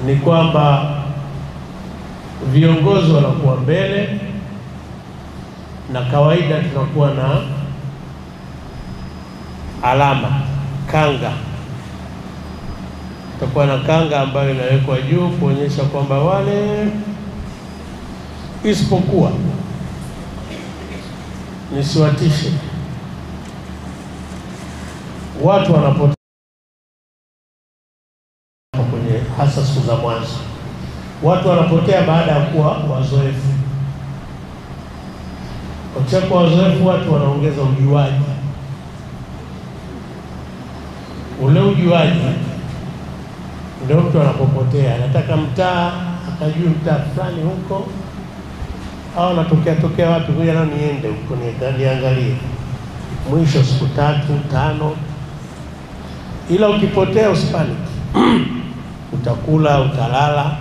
ni kwamba viongozi wanakuwa mbele, na kawaida tunakuwa na alama kanga. Tutakuwa na kanga ambayo inawekwa juu kuonyesha kwamba wale, isipokuwa nisiwatishe watu wanapotea kwenye, hasa siku za mwanzo, watu wanapotea baada ya kuwa wazoefu. Wakishakuwa wazoefu, watu wanaongeza ujuaji. Ule ujuaji ndio mtu anapopotea, anataka mtaa akajua mtaa fulani huko, au natokea wapi, ngoja na niende huko niangalie. Mwisho siku 3, 5. Ila ukipotea usipaniki. Utakula, utalala,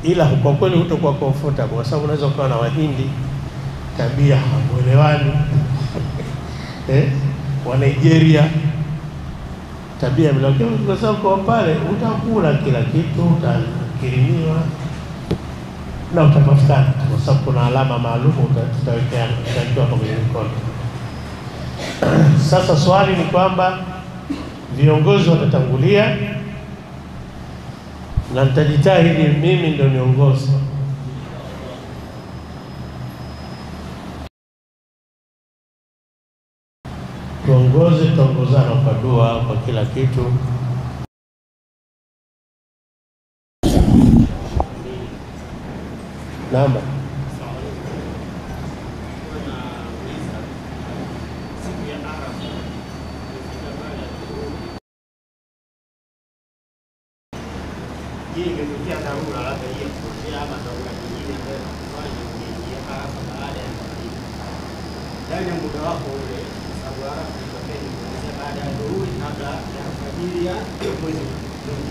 ila kwa kweli utakuwa comfortable, kwa sababu unaweza kuwa na Wahindi tabia hamuelewani. Wa Nigeria tabia mlokeo, kwa sababu kwa pale utakula kila kitu, utakirimiwa na utapatikana, kwa sababu kuna alama maalum tutawekea kwa kwenye mikono. Sasa swali ni kwamba viongozi watatangulia, na nitajitahidi mimi ndio niongoze. Tuongoze, tuongozana kwa dua, kwa kila kitu. Naam.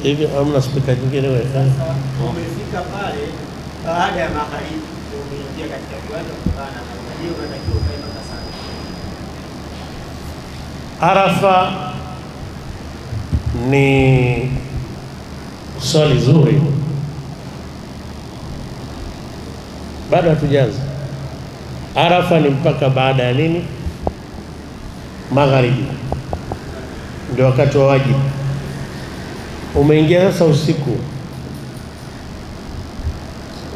Hivi hamna spika nyingine wewe? Umefika pale baada ya magharibi, umeingia katika kiwanja kutokana na hiyo, unatakiwa ukae mpaka sana. Arafa ni swali zuri. Bado hatujaanza. Arafa ni mpaka baada ya nini? Magharibi. Ndio wakati wa wajibu. Umeingia sasa usiku,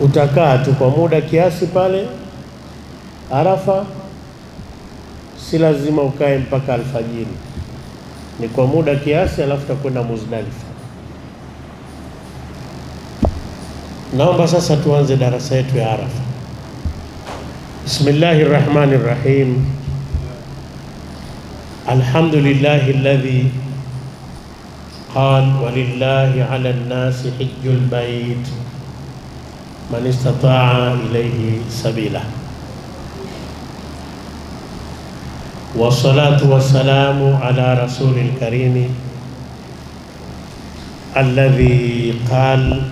utakaa tu kwa muda kiasi pale Arafa. Si lazima ukae mpaka alfajiri, ni kwa muda kiasi, alafu utakwenda Muzdalifa. Naomba sasa tuanze darasa yetu ya Arafa. Bismillahirrahmanirrahim. Alhamdulillahi alladhi قال ولله على الناس حج البيت من استطاع إليه سبيلا. والصلاة والسلام على رسول الكريم الذي قال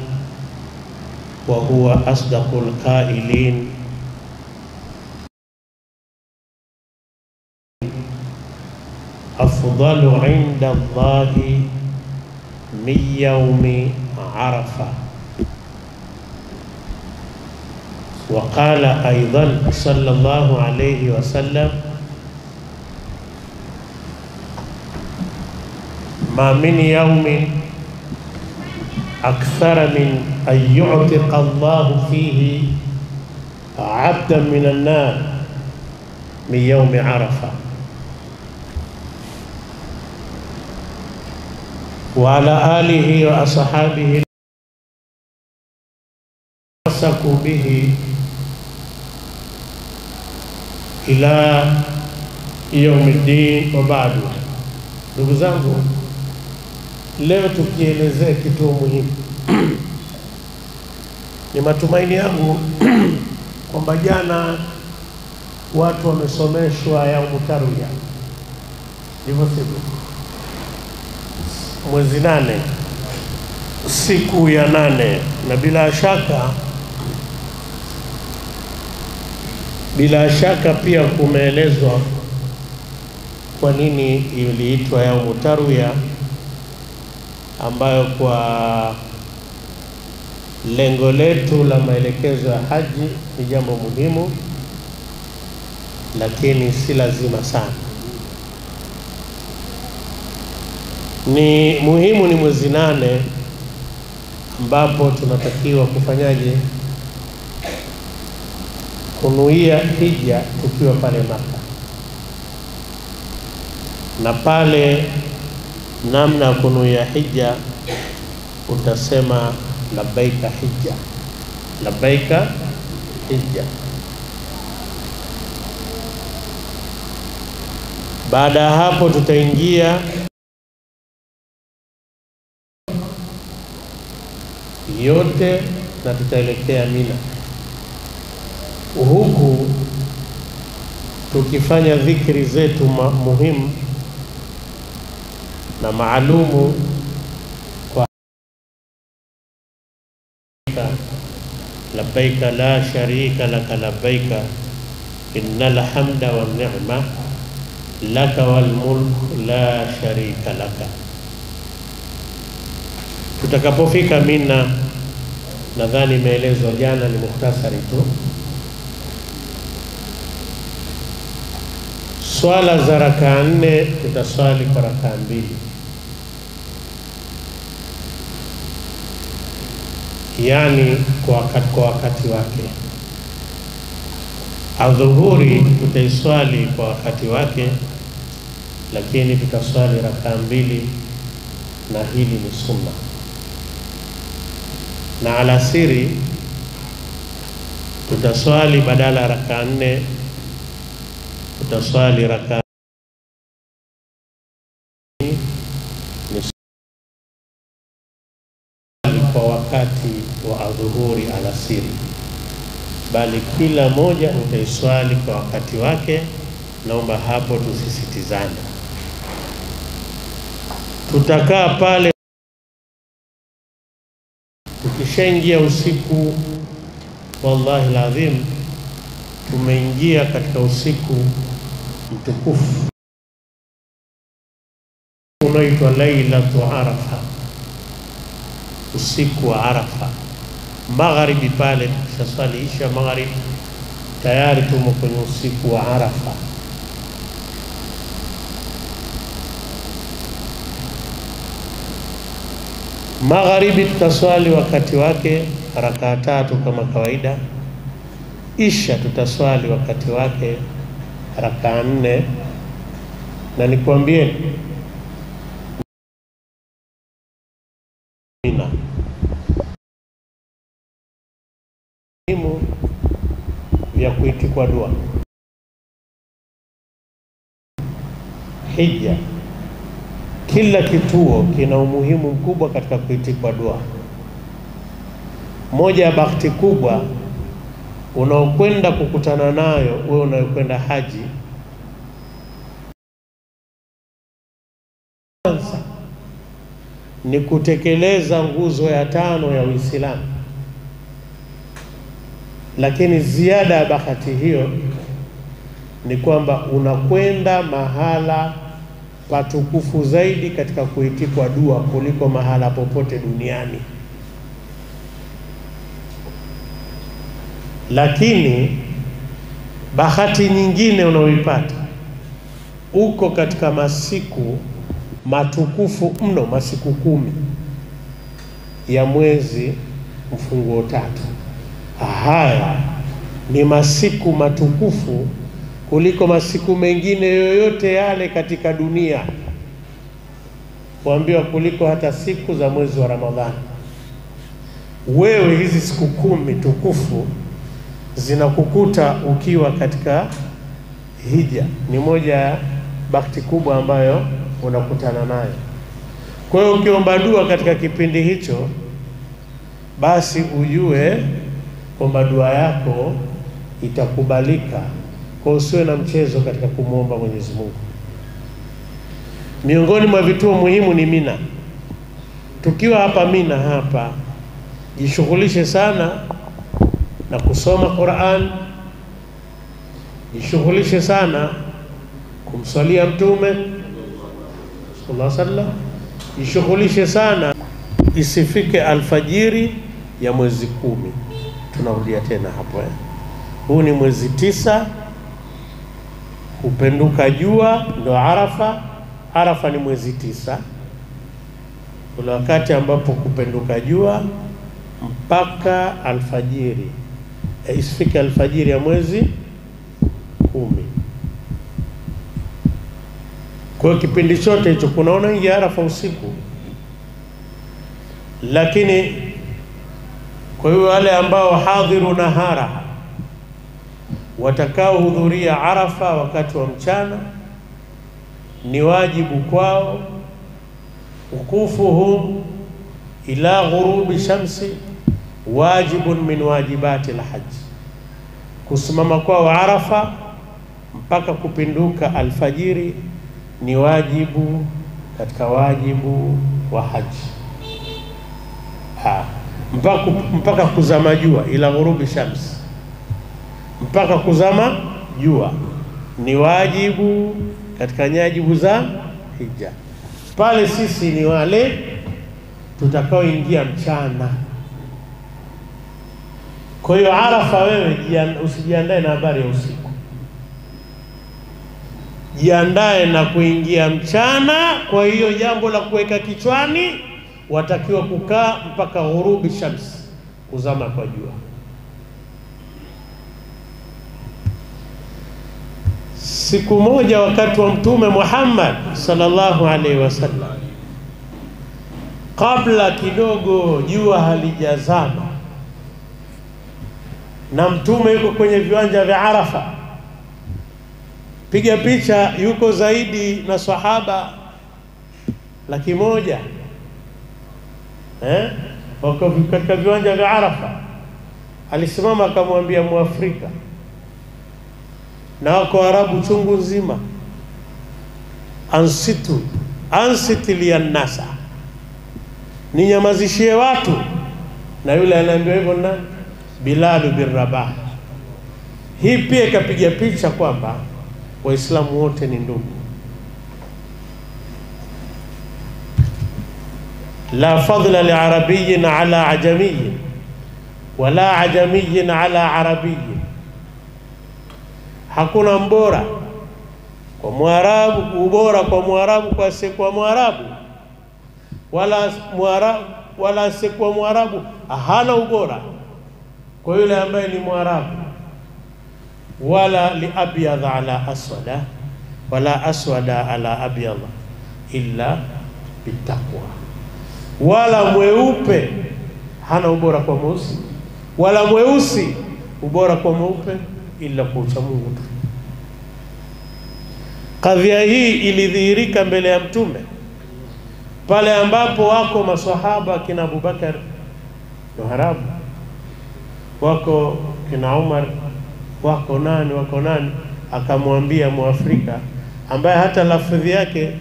وهو أصدق القائلين أفضل عند الله من يوم عرفة. وقال أيضا صلى الله عليه وسلم ما من يوم أكثر من أن يعتق الله فيه عبدا من النار من يوم عرفة. وعلى آله وأصحابه تمسكوا به إلى يوم الدين وبعد. Ndugu zangu, leo tukielezea kitu muhimu. Ni matumaini yangu kwamba jana watu wamesomeshwa Yaumu Tarwiya, ndivyo sivyo? Mwezi 8, siku ya 8, na bila shaka pia kumeelezwa kwa nini iliitwa Yaumu Tarwiya, ambayo kwa lengo letu la maelekezo ya haji ni jambo muhimu, lakini si lazima sana. Ni muhimu, ni mwezi 8 ambapo tunatakiwa kufanyaje? Kunuia hija tukiwa pale Maka. Na pale namna ya kunuia hija utasema labbaika hija, labbaika hija. Baada ya hapo tutaingia yote na tutaelekea Mina, huku tukifanya dhikri zetu muhimu na maalumu kwa labbaika la sharika laka labbaika innal hamda wan ni'ma laka wal mulk la sharika laka. Tutakapofika Mina, nadhani imeelezwa jana, ni mukhtasari tu. Swala za rakaa 4 tutaswali kwa rakaa 2, yani kwa wakati wake. Adhuhuri tutaiswali kwa wakati wake, lakini tutaswali rakaa 2, na hili ni sunna. Na alasiri tutaswali badala ya rakaa 4 tutaswali rakaa kwa wakati wa adhuhuri alasiri, bali kila moja utaiswali kwa wakati wake. Naomba hapo tusisitizane. Tutakaa pale, tukishaingia usiku, wallahi alazim tumeingia katika usiku mtukufu unaitwa Lailatu Arafa, usiku wa Arafa. Magharibi pale tukishaswali isha magharibi, tayari tumo kwenye usiku wa Arafa. Magharibi tutaswali wakati wake rakaa 3 kama kawaida. Isha tutaswali wakati wake rakaa 4, na nikwambie muhimu vya kuitikwa dua hija. Kila kituo kina umuhimu mkubwa katika kuitikwa dua. Moja ya bahati kubwa unaokwenda kukutana nayo wewe unayokwenda haji, kwanza ni kutekeleza nguzo ya 5 ya Uislamu. Lakini ziada ya bahati hiyo ni kwamba unakwenda mahala patukufu zaidi katika kuitikwa dua kuliko mahala popote duniani. Lakini bahati nyingine unaoipata, uko katika masiku matukufu mno, masiku 10 ya mwezi mfunguo 3. Haya ni masiku matukufu kuliko masiku mengine yoyote yale katika dunia, kuambiwa kuliko hata siku za mwezi wa Ramadhani. Wewe hizi siku 10 tukufu zinakukuta ukiwa katika hija. Ni moja ya bahati kubwa ambayo unakutana nayo. Kwa hiyo ukiomba dua katika kipindi hicho, basi ujue kwamba dua yako itakubalika. Kwa usiwe na mchezo katika kumwomba Mwenyezi Mungu. Miongoni mwa vituo muhimu ni Mina. Tukiwa hapa Mina hapa, jishughulishe sana na kusoma Qur'an, jishughulishe sana kumswalia Mtume sallallahu alaihi wasallam, jishughulishe sana isifike alfajiri ya mwezi 10. Tunarudia tena hapo. Huu ni mwezi 9, kupenduka jua ndo Arafa. Arafa ni mwezi 9, ule wakati ambapo kupenduka jua mpaka alfajiri, isifike alfajiri ya mwezi 10. Kwa hiyo kipindi chote hicho kunaona ingia Arafa usiku. Lakini kwa hiyo wale ambao hadhiru nahara, watakao hudhuria Arafa wakati wa mchana, ni wajibu kwao wukufuhum ila ghurubi shamsi wajibun min wajibati alhajj, kusimama kwao Arafa mpaka kupinduka alfajiri ni wajibu katika wajibu wa haji. Mpaka kuzama jua, ila ghurubi shamsi, mpaka kuzama jua ni wajibu katika nyajibu za hija. Pale sisi ni wale tutakaoingia mchana. Kwa hiyo Arafa wewe usijiandae na habari ya usiku, jiandae na kuingia mchana. Kwa hiyo jambo la kuweka kichwani, watakiwa kukaa mpaka ghurubi shamsi, kuzama kwa jua. Siku moja wakati wa Mtume Muhammad sallallahu alaihi wasallam, kabla kidogo jua halijazama na Mtume yuko kwenye viwanja vya Arafa, piga picha, yuko zaidi na sahaba 100,000 wako katika viwanja vya Arafa. Alisimama akamwambia Muafrika, na wako Arabu chungu nzima, ansitu liannasa, ninyamazishie watu. Na yule anaambiwa hivyo nani? Bilal bin Rabah. Hii pia ikapiga picha kwamba Waislamu wote ni ndugu. La fadla li arabiyyin ala ajamiyyin wala ajamiyyin ala arabiyyin, hakuna mbora kwa Mwarabu, ubora kwa Mwarabu kwa asiyekuwa Mwarabu, wala asiyekuwa Mwarabu hana ubora kwa yule ambaye ni Mwarabu. Wala li abyadh ala aswada wala aswada ala abyadh illa bitaqwa, wala mweupe hana ubora kwa mweusi, wala mweusi ubora kwa mweupe ila kwa ucha Mungu tu. Kadhia hii ilidhihirika mbele ya Mtume pale ambapo wako maswahaba kina Abubakar Muharabu, wako kina Umar, wako nani, akamwambia Muafrika ambaye hata lafudhi yake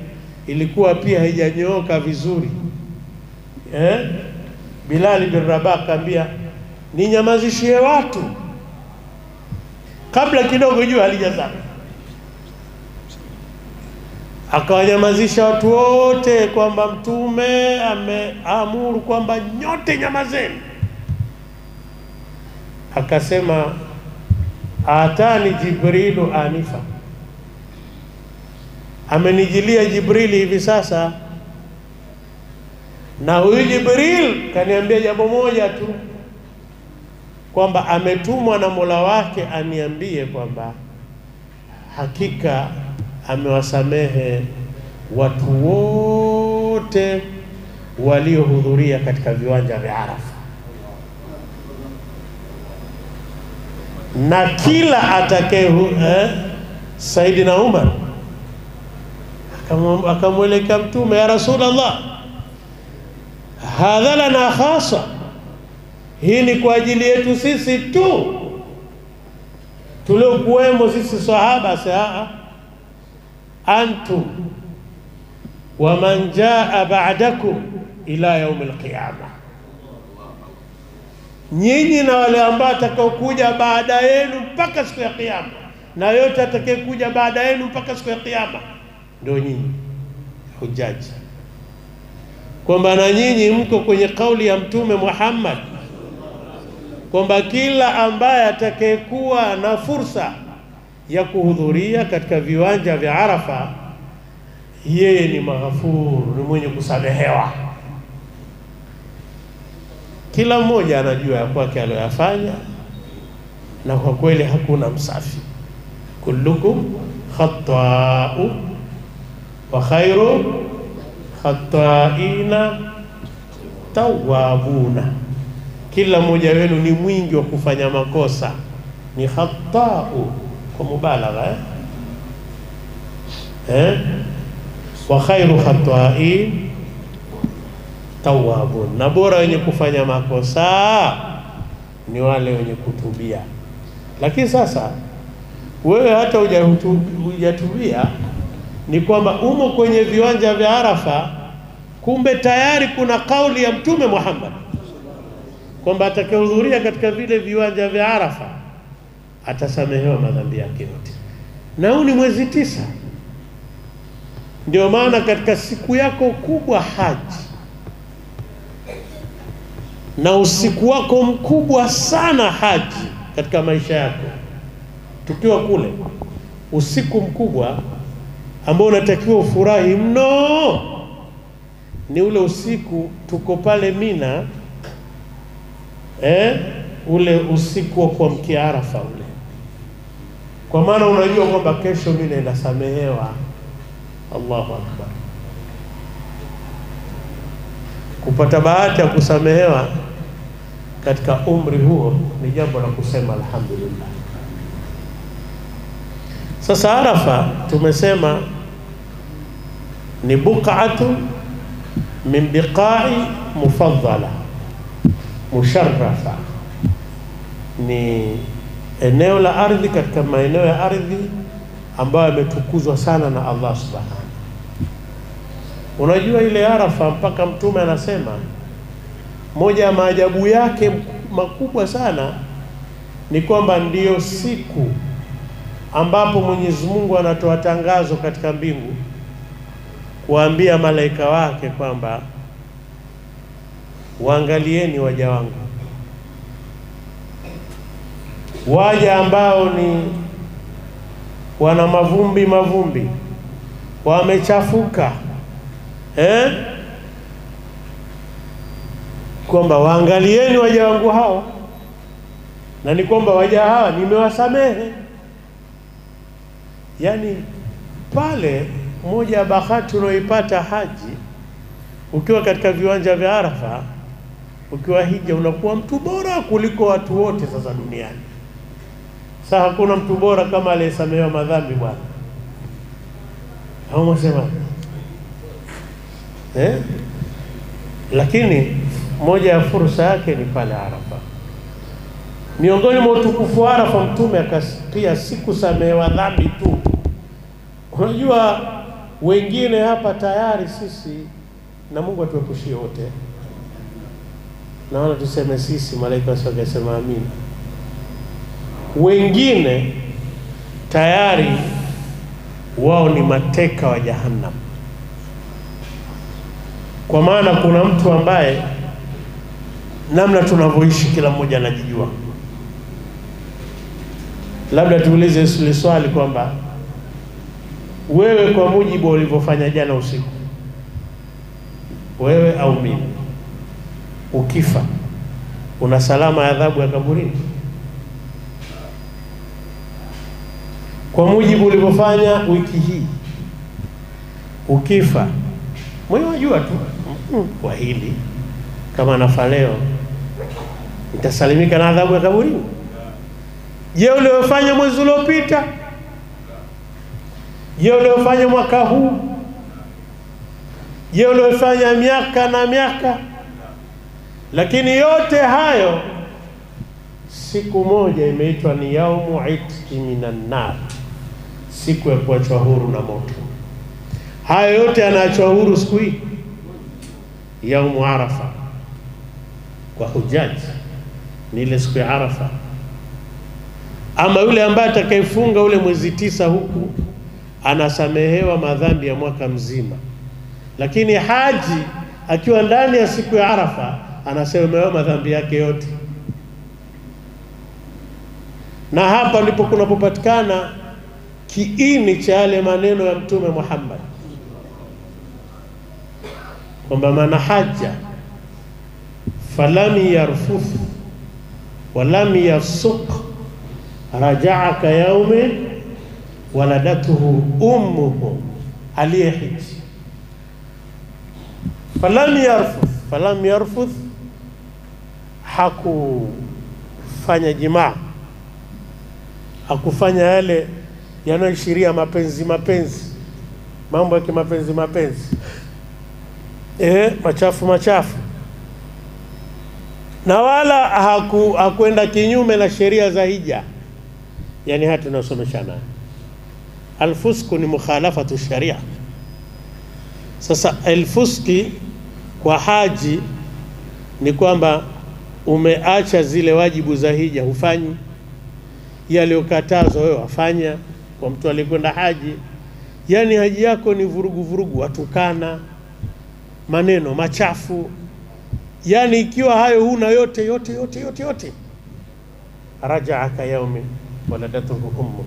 ilikuwa pia haijanyooka vizuri, Bilal bin Rabah akamwambia, ninyamazishie watu kabla kidogo jua halijazama. Akawanyamazisha watu wote kwamba Mtume ameamuru kwamba nyote nyamazeni. Akasema, atani Jibrilu anifa, amenijilia Jibrili hivi sasa, na huyu Jibril kaniambia jambo moja tu, kwamba ametumwa na Mola wake aniambie kwamba hakika amewasamehe watu wote waliohudhuria katika viwanja vya Arafa, na kila atakaye Saidina Umar akamwelekea Mtume, ya Rasulullah, hadha lana khasa, hii ni kwa ajili yetu sisi tu tuliokuwemo sisi sahaba. Saa antum wa man jaa ba'dakum ila yaum alqiyama, nyinyi na wale ambao atakaokuja baada yenu mpaka siku ya kiyama, na yote atakayekuja baada yenu mpaka siku ya kiyama ndio nyinyi hujaji. Kwamba na nyinyi mko kwenye kauli ya Mtume Muhammad kwamba kila ambaye atakayekuwa na fursa ya katika viwanja vya Arafa, yeye ni maghfur, ni mwenye kusamehewa. Kila mmoja anajua ya kwake aliyofanya, na kwa kweli hakuna msafi. Kullukum khata'u wa khairu khata'ina tawwabuna, kila mmoja wenu ni mwingi wa kufanya makosa, ni khata'u kwa mubalagha wa khairu khata'in tawwabun, na bora wenye kufanya makosa ni wale wenye kutubia. Lakini sasa wewe hata hujatubia, ni kwamba umo kwenye viwanja vya Arafa, kumbe tayari kuna kauli ya Mtume Muhammad kwamba atakayehudhuria katika vile viwanja vya Arafa atasamehewa madhambi yake yote. Na huu ni mwezi 9. Ndio maana katika siku yako kubwa haji, na usiku wako mkubwa sana haji katika maisha yako, tukiwa kule, usiku mkubwa ambao unatakiwa ufurahi mno ni ule usiku tuko pale Mina, ule usiku wa kuamkia Arafa ule. Kwa maana unajua kwamba kesho mimi naenda samehewa. Allahu Akbar. Kupata bahati ya kusamehewa katika umri huo ni jambo la kusema alhamdulillah. Sasa Arafa tumesema ni buq'atu min biqa'i mufaddala musharrafa, ni eneo la ardhi katika maeneo ya ardhi ambayo yametukuzwa sana na Allah subhanahu. Unajua ile Arafa, mpaka Mtume anasema moja ya maajabu yake makubwa sana ni kwamba ndiyo siku ambapo Mwenyezi Mungu anatoa tangazo katika mbingu kuambia malaika wake kwamba waangalieni waja wangu, waja ambao ni wana mavumbi, wamechafuka, kwamba waangalieni waja wangu hao, na ni kwamba waja hawa nimewasamehe. Yani pale moja ya bahati unaoipata haji, ukiwa katika viwanja vya Arafa, ukiwa hija, unakuwa mtu bora kuliko watu wote sasa duniani. Sasa hakuna mtu bora kama aliyesamehewa madhambi bwana. Hao msema lakini moja ya fursa yake ni pale Arafa. Miongoni mwa utukufu wa Arafa, Mtume akasikia siku samehewa dhambi tu. Unajua wengine hapa tayari sisi, na Mungu atuepushie wote, naona tuseme sisi, malaika wasema amin. Wengine tayari wao ni mateka wa Jahannam. Kwa maana kuna mtu ambaye namna tunavyoishi kila mmoja anajijua. Labda tuulize ile swali kwamba wewe kwa mujibu ulivyofanya jana usiku, wewe au mimi, ukifa una salama ya adhabu ya kaburini? Kwa mujibu ulivyofanya wiki hii, ukifa mwenye wajua tu kwa hili, kama nafa leo nitasalimika na adhabu ya kaburini. Je, uliofanya mwezi uliopita? Je, uliofanya mwaka huu? Je, uliofanya miaka na miaka? Lakini yote hayo siku moja imeitwa ni yaumu itqi minan nar, siku ya kuachwa huru na moto. Hayo yote yanaachwa huru siku hii yaumu Arafa. Kwa hujaji ni ile siku ya Arafa. Ama yule ambaye atakayefunga ule mwezi 9 huku anasamehewa madhambi ya mwaka mzima. Lakini haji akiwa ndani ya siku ya Arafa anasamehewa madhambi yake yote. Na hapa ndipo kunapopatikana kiini cha yale maneno ya Mtume Muhammad kwamba man hajja falam yarfuth walam yafsuq rajaa ka yaumin waladatuhu ummuhu. Aliyehiji falam yarfuth, hakufanya jimaa, hakufanya yale yanayoashiria mapenzi, mambo ya kimapenzi, machafu, na wala hakwenda kinyume na sheria za hija. Yani hata tunasomeshana alfusku ni mukhalafatu sharia. Sasa alfuski kwa haji ni kwamba umeacha zile wajibu za hija, hufanyi yale ukatazwa wewe wafanya. Kwa mtu alikwenda haji, yani haji yako ni vurugu, watukana, maneno machafu, yani ikiwa hayo huna yote, rajaa ka yaumi waladatuhu ummu,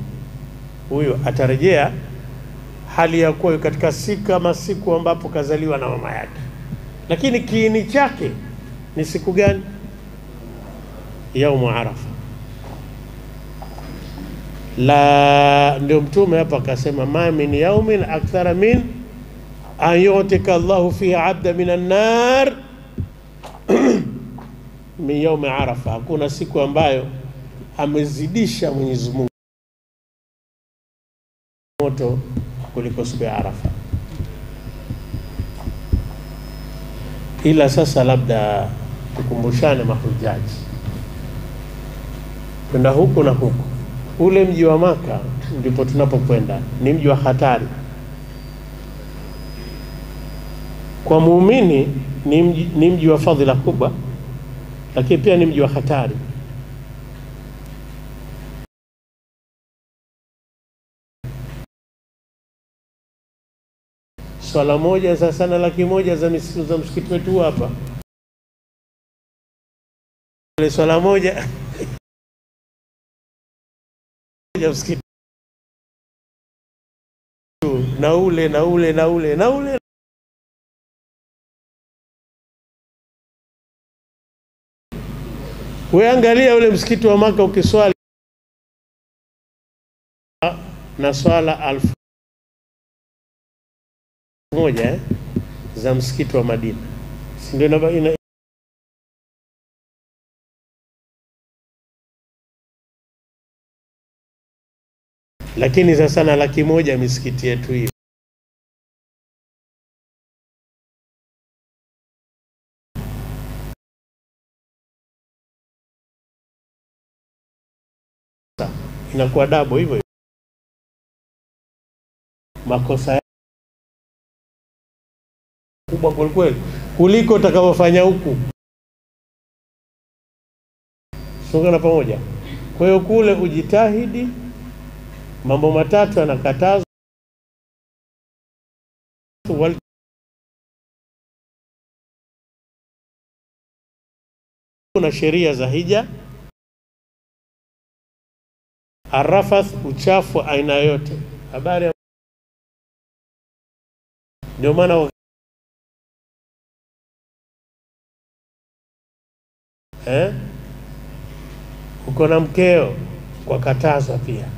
huyo atarejea hali ya kuwa katika siku ambapo kazaliwa na mama yake. Lakini kiini chake ni siku gani? Yaumu Arafa. La, ndio Mtume hapa akasema ma min yaumin akthara min an yu'tika Allahu fihi abda minan nar min yaumi Arafa. Hakuna siku ambayo amezidisha Mwenyezi Mungu moto kuliko siku ya Arafa. Ila sasa labda tukumbushane mahujaji kwenda huku na huku. Ule mji wa Maka ndipo tunapokwenda, ni mji wa hatari. Kwa muumini ni mji wa fadhila kubwa, lakini pia ni mji wa hatari. Swala moja sasa na 100,000 za msikiti wetu hapa. Ile swala moja ya msikiti na ule. Wewe angalia ule msikiti wa Maka ukiswali na swala 1,000 za msikiti wa Madina, si ndio? Lakini sasa na 100,000 misikiti yetu hii. Inakuwa dabo hivyo. Makosa kubwa kweli kuliko utakavyofanya huku. Songana pamoja. Kwa hiyo kule ujitahidi, mambo matatu yanakatazwa. Kuna sheria za hija. Arafath, uchafu aina yote. Habari ndio maana uko na mkeo kwa katazwa pia.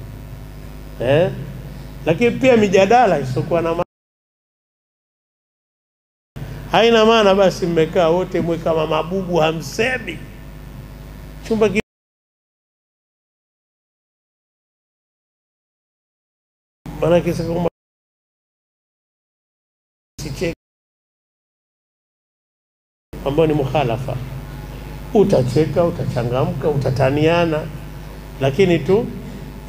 Lakini pia mijadala isokuwa na haina maana, basi mmekaa wote mwe kama mabubu hamsemi. Chumba maana kisa kama ambao ni mukhalafa. Utacheka, utachangamka, utataniana, lakini tu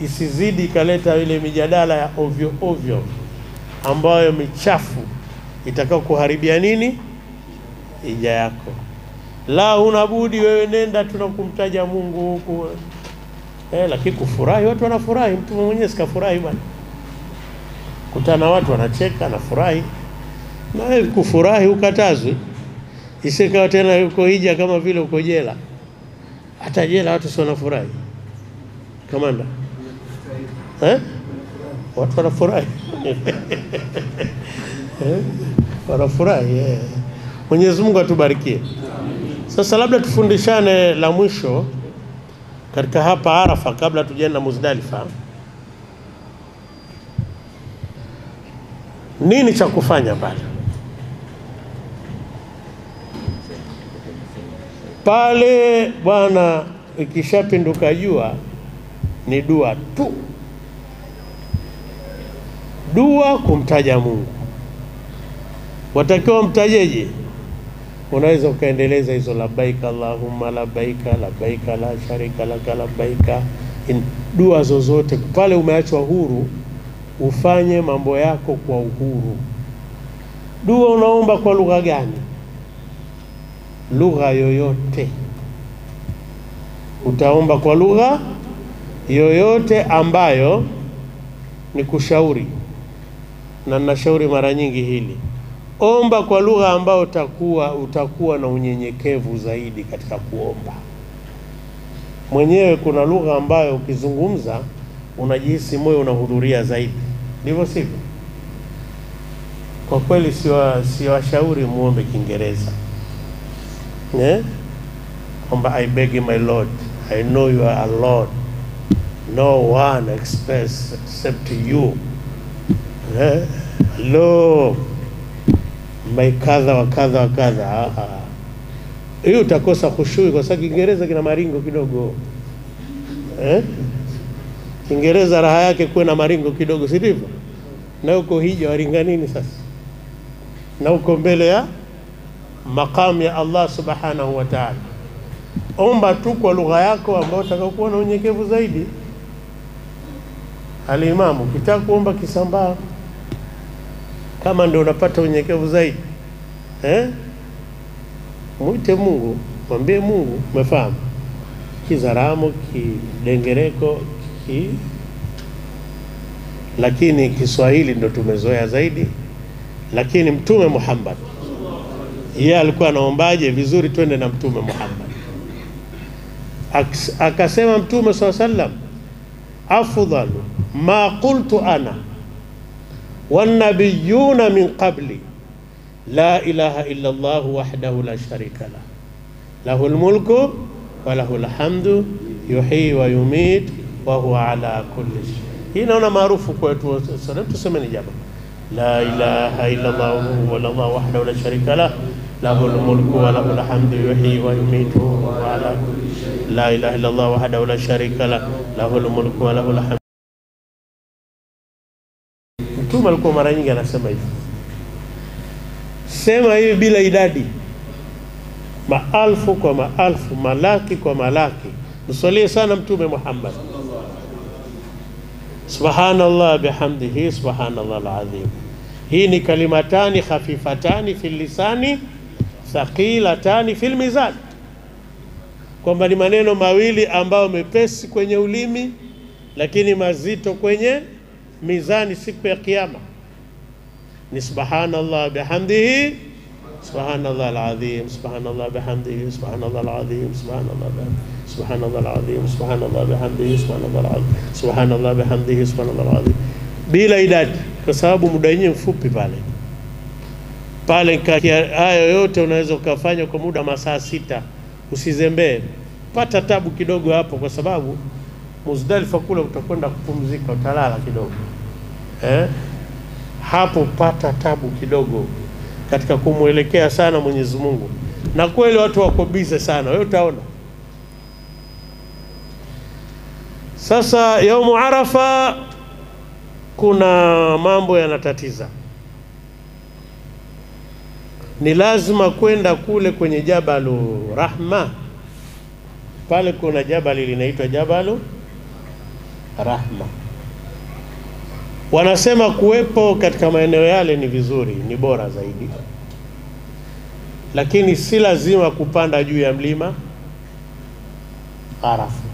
isizidi ikaleta ile mijadala ya ovyo ambayo michafu itakao kuharibia nini hija yako. La, unabudi wewe nenda tunakumtaja Mungu huku. Lakini kufurahi, watu wanafurahi, mtu mwenyewe sikafurahi bwana. Kutana watu wanacheka na furahi. Na wewe kufurahi ukatazwe. Isikawa tena uko hija kama vile uko jela. Hata jela watu si wanafurahi. Kamanda. Watu wanafurahi. Wanafurahi. Mwenyezi Mungu atubarikie. Sasa labda tufundishane la mwisho katika hapa Arafa kabla tujaenda Muzdalifa. Nini cha kufanya pale? Pale bwana, ikishapinduka jua ni dua tu. Dua kumtaja Mungu. Watakiwa mtajeje? Unaweza ukaendeleza hizo labbaika Allahumma labbaika labbaika la sharika laka labbaika. Dua zozote pale umeachwa huru, ufanye mambo yako kwa uhuru. Dua unaomba kwa lugha gani? Lugha yoyote. Utaomba kwa lugha yoyote ambayo ni kushauri. Na ninashauri mara nyingi hili. Omba kwa lugha ambayo utakuwa na unyenyekevu zaidi katika kuomba. Mwenyewe kuna lugha ambayo ukizungumza unajihisi moyo unahudhuria zaidi. Ndivyo sivyo? Kwa kweli siwashauri muombe Kiingereza. Kwamba I beg you my Lord, I know you are a Lord, no one except you. Hello, my kadha wa kadha wa kadha. Hiyo utakosa khushui kwa sababu Kiingereza kina maringo kidogo. Kiingereza raha yake kuwe na maringo kidogo, si ndivyo? Na uko hija waringa nini sasa? Na uko mbele ya maqam ya Allah subhanahu wa ta'ala. Omba tu kwa lugha yako ambayo utakayokuwa na unyenyekevu zaidi. Alimamu ukitaka kuomba Kisambaa kama ndio unapata unyenyekevu zaidi, muite Mungu, mwambie Mungu, umefahamu? Kizaramo, Kidengereko, lakini Kiswahili ndio tumezoea zaidi. Lakini Mtume Muhammad yeye alikuwa anaombaje? Vizuri, twende na Mtume Muhammad. Akasema Mtume SAW, afdalu ma qultu ana wan nabiyuna min qabli la ilaha illa Allah wahdahu la sharika la lahul mulku wa lahul hamdu yuhyi wa yumit wa huwa ala kulli shay. Hii naona maarufu kwetu. Sasa tusemeni jamaa, la ilaha illa Allah wallahu wahdahu la sharika la lahul mulku wa lahul hamdu yuhyi wa yumitu wa huwa ala kulli shay. La ilaha illa Allah wahdahu la sharika la lahul mulku wa lahul hamdu. Mtume alikuwa mara nyingi anasema hivi. Sema hivi bila idadi, maelfu kwa maelfu, malaki kwa malaki. Msalie sana Mtume Muhammad. Subhanallah bihamdihi subhanallah alazim. Hii ni kalimatani khafifatani fil lisani thaqilatani fil mizan, kwamba ni maneno mawili ambayo mepesi kwenye ulimi lakini mazito kwenye mizani siku ya kiyama. Ni subhanallah bihamdihi subhanallah alazim, subhanallah bihamdihi subhanallah alazim, subhanallah alazim, subhanallah bihamdihi subhanallah alazim, subhanallah bihamdihi subhanallah alazim, bila idadi, kwa sababu muda wenyewe mfupi pale. Hayo yote unaweza ukafanya kwa muda masaa 6. Usizembee, pata tabu kidogo hapo, kwa sababu Muzdalifa kule utakwenda kupumzika, utalala kidogo. Hapo pata tabu kidogo katika kumuelekea sana Mwenyezi Mungu. Na kweli watu wako busy sana, wewe utaona. Sasa yaumu Arafa kuna mambo yanatatiza. Ni lazima kwenda kule kwenye Jabalu Rahma. Pale kuna jabali linaitwa Jabalu Rahma. Wanasema kuwepo katika maeneo yale ni vizuri, ni bora zaidi. Lakini si lazima kupanda juu ya mlima Arafa.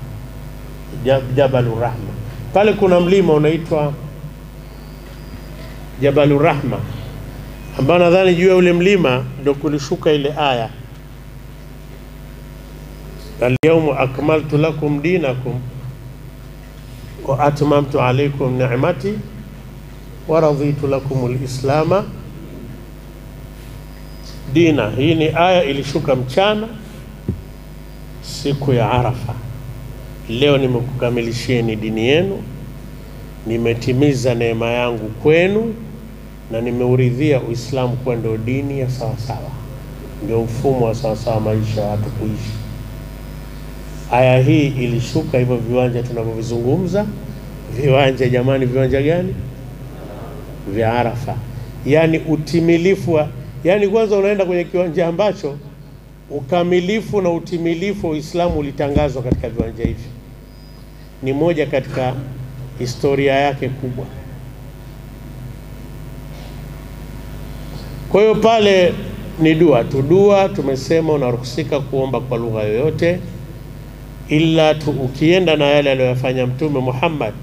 Jabalu Rahma. Pale kuna mlima unaitwa Jabalu Rahma, ambao nadhani juu ya ule mlima ndio kulishuka ile aya, al-yawma akmaltu lakum dinakum wa atmamtu alaykum ni'mati wa raditu lakum al-islama dina. Hii ni aya ilishuka mchana siku ya Arafa. Leo nimekukamilishieni dini yenu, nimetimiza neema yangu kwenu, na nimeuridhia Uislamu kuwa ndio dini ya sawa sawa, ndio mfumo wa sawa sawa maisha ya watu kuishi. Aya hii ilishuka hivyo viwanja tunavyozungumza. Viwanja jamani, viwanja gani? Vya Arafa. Yani utimilifu wa, yani kwanza unaenda kwenye kiwanja ambacho ukamilifu na utimilifu wa Uislamu ulitangazwa katika viwanja hivi. Ni moja katika historia yake kubwa. Kwa hiyo pale ni dua tu. Dua tumesema unaruhusika kuomba kwa lugha yoyote, ila ukienda na yale aliyofanya Mtume Muhammad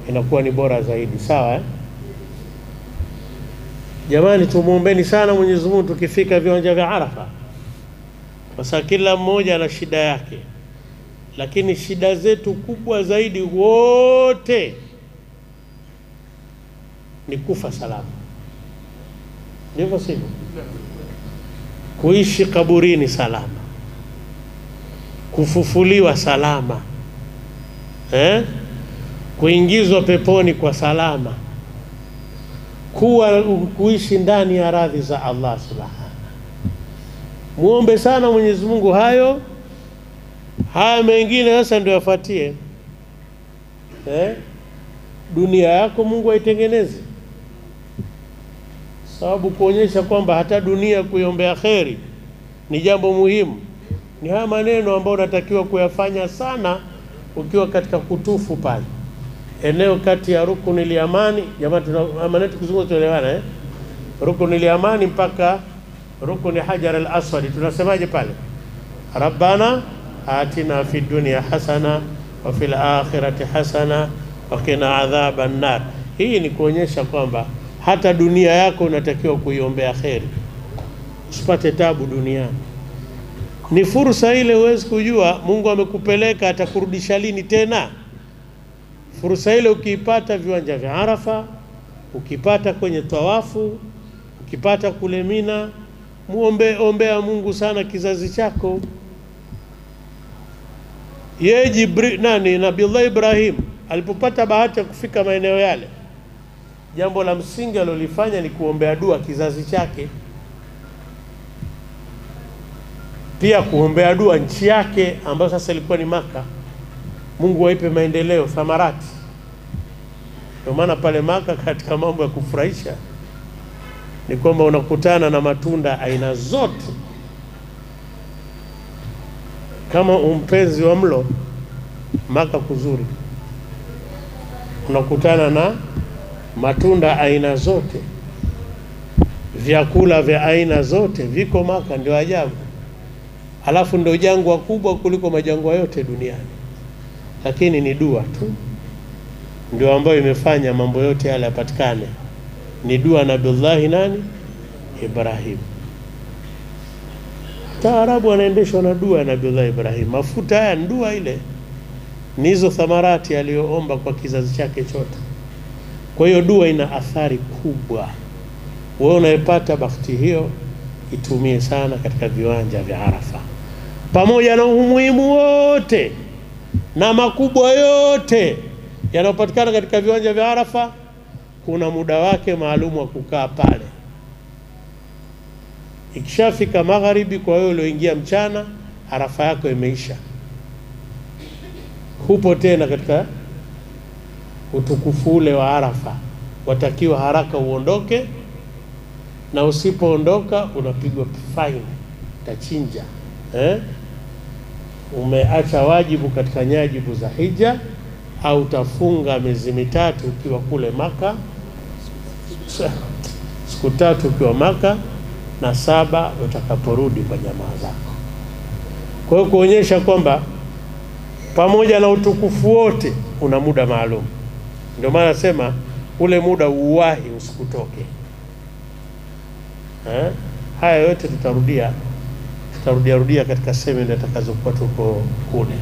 inakuwa ni bora zaidi. Sawa Jamani, tumuombeni sana Mwenyezi Mungu tukifika viwanja vya Arafa. Kwa sababu kila mmoja ana shida yake, lakini shida zetu kubwa zaidi wote ni kufa salama. Ndivyo sivyo? Kuishi kaburini salama, kufufuliwa salama, kuingizwa peponi kwa salama, kuishi ndani ya radhi za Allah subhanahu. Muombe sana Mwenyezi Mungu hayo. Haya mengine sasa ndio yafuatie. Dunia yako Mungu aitengeneze, sababu kuonyesha kwamba hata dunia kuiombea kheri ni jambo muhimu. Ni haya maneno ambayo unatakiwa kuyafanya sana ukiwa katika kutufu pale eneo kati ya Rukunil Yamani. Jamani, maneno tukizungumza tuelewana Rukunil Yamani mpaka Rukuni Hajar al-Aswad. Tunasemaje pale? Rabbana atina fid dunya hasana wa fil akhirati hasana wa qina adhaban nar. Hii ni kuonyesha kwamba hata dunia yako unatakiwa kuiombea kheri, usipate tabu duniani. Ni fursa ile, huwezi kujua Mungu amekupeleka atakurudisha lini tena. Fursa ile ukiipata viwanja vya Arafa, ukipata kwenye tawafu, ukipata kule Mina, ombea Mungu sana kizazi chako. Nabii Ibrahim alipopata bahati ya kufika maeneo yale, jambo la msingi alilofanya ni kuombea dua kizazi chake, pia kuombea dua nchi yake ambayo sasa ilikuwa ni Maka. Mungu waipe maendeleo, thamarati. Ndio maana pale Maka katika mambo ya kufurahisha ni kwamba unakutana na matunda aina zote. Kama umpenzi wa mlo, Maka kuzuri, unakutana na matunda aina zote, vyakula vya aina zote viko Maka. Ndio ajabu. Alafu ndio jangwa kubwa kuliko majangwa yote duniani, lakini ni dua tu ndio ambayo imefanya mambo yote yale yapatikane. Ni dua Nabii Ibrahim. Taarabu anaendeshwa na dua Nabii Ibrahim. Mafuta haya dua ile, ni hizo thamarati aliyoomba kwa kizazi chake chote. Kwa hiyo dua ina athari kubwa. Wewe unayepata bahati hiyo, itumie sana katika viwanja vya Arafa. Pamoja na umuhimu wote na makubwa yote yanayopatikana katika viwanja vya Arafa, kuna muda wake maalum wa kukaa pale. Ikishafika magharibi, kwa hiyo ulioingia mchana, Arafa yako imeisha, hupo tena katika utukufu ule wa Arafa. Watakiwa haraka uondoke, na usipoondoka unapigwa fine, utachinja. Umeacha wajibu katika nyajibu za hija, au utafunga miezi mitatu ukiwa kule Maka, siku 3 ukiwa Maka, na 7 utakaporudi kwa jamaa zako. Kwa hiyo kuonyesha kwamba pamoja na utukufu wote una muda maalum. Ndio maana nasema ule muda uwahi, usikutoke. Haya yote tutarudia katika semina tutakazokuwa tuko kule.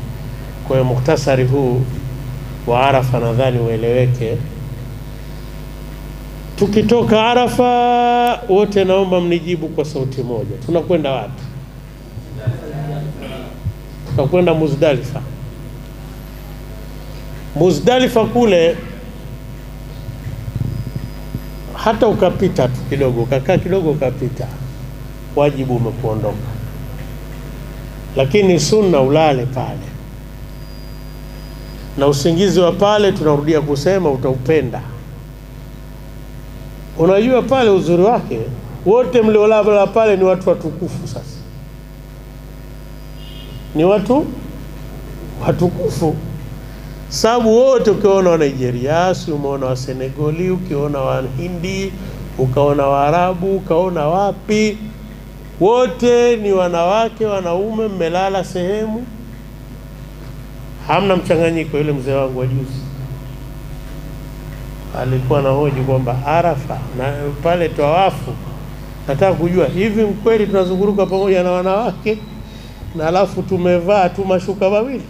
Kwa hiyo mukhtasari huu wa Arafa nadhani ueleweke. Tukitoka Arafa wote naomba mnijibu kwa sauti moja. Tunakwenda wapi? Tunakwenda Muzdalifa. Muzdalifa kule hata ukapita tu kidogo, ukakaa kidogo ukapita, wajibu umekuondoka. Lakini sunna ulale pale. Na usingizi wa pale tunarudia kusema utaupenda. Unajua pale uzuri wake, wote mliolala pale ni watu watukufu sasa. Ni watu watukufu. Sababu wote ukiona wa Nigeria, umeona wa Senegali, ukiona wa Hindi, ukaona wa Arabu, ukaona wapi, wote ni wanawake, wanaume, mmelala sehemu. Hamna mchanganyiko. Yule mzee wangu wa juzi alikuwa na hoji kwamba Arafa na pale tawafu, nataka kujua hivi mkweli tunazunguruka pamoja na wanawake na alafu tumevaa tu mashuka mawili?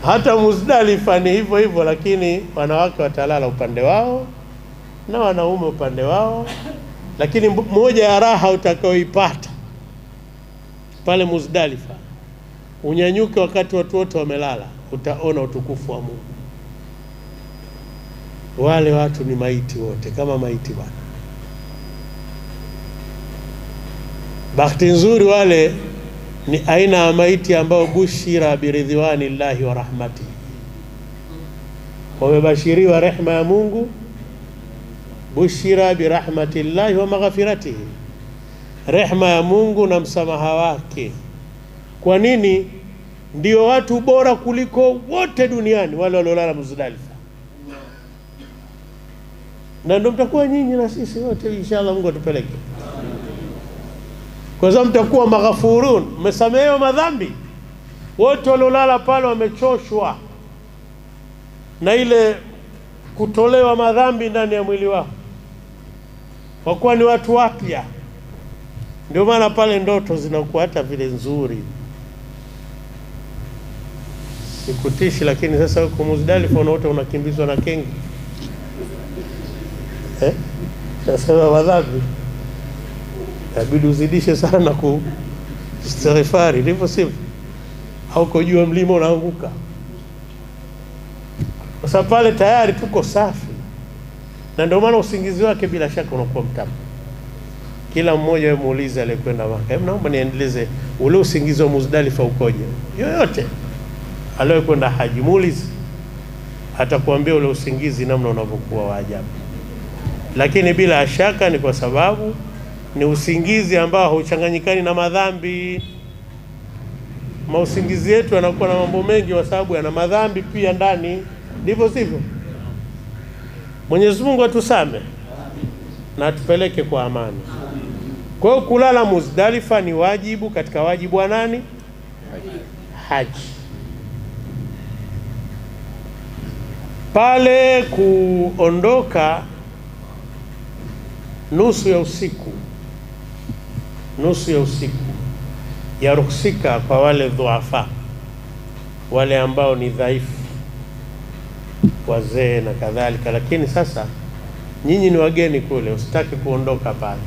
Hata Muzdalifa ni hivyo hivyo, lakini wanawake watalala upande wao na wanaume upande wao. Lakini moja ya raha utakaoipata pale Muzdalifa, unyanyuke wakati watu wote wamelala, utaona utukufu wa Mungu. Wale watu ni maiti wote, kama maiti bwana. Bahati nzuri wale ni aina ya maiti ambao bushira biridhwani llahi wa rahmati, wamebashiriwa rehma ya Mungu. Bushira birahmati llahi wa maghfiratihi, rehma ya Mungu na msamaha wake. Kwa nini? Ndio watu bora kuliko wote duniani wale waliolala Muzdalifa. Na ndio mtakuwa nyinyi na sisi wote inshallah, Mungu atupeleke. Kwa sababu mtakuwa maghfurun, mmesamehewa madhambi. Wote waliolala pale wamechoshwa na ile kutolewa madhambi ndani ya mwili wao, kwa kuwa ni watu wapya. Ndio maana pale ndoto zinakuwa hata vile nzuri. Sikutishi, lakini sasa huko Muzdalifa unaota unakimbizwa na kengi. Sasa madhambi inabidi uzidishe sana kuistighfari, ndivyo sivyo? Au kujua mlima unaanguka. Kwa sababu pale tayari tuko safi. Na ndio maana usingizi wake bila shaka unakuwa mtamu. Kila mmoja wewe muulize aliyekwenda Maka, hebu naomba niendeleze ule usingizi wa Muzdalifa ukoje? Yoyote aliyekwenda haji muulize, atakwambia ule usingizi namna unavyokuwa wa ajabu. Lakini bila shaka ni kwa sababu ni usingizi ambao hauchanganyikani na madhambi. Mausingizi yetu yanakuwa na mambo mengi kwa sababu yana madhambi pia ndani, ndivyo sivyo? Mwenyezi Mungu atusame na atupeleke kwa amani. Kwa hiyo kulala Muzdalifa ni wajibu katika wajibu wa nani? Haji. Pale kuondoka nusu ya usiku ya ruhsika kwa wale dhuafa, wale ambao ni dhaifu, wazee na kadhalika. Lakini sasa nyinyi ni wageni kule, usitaki kuondoka pale,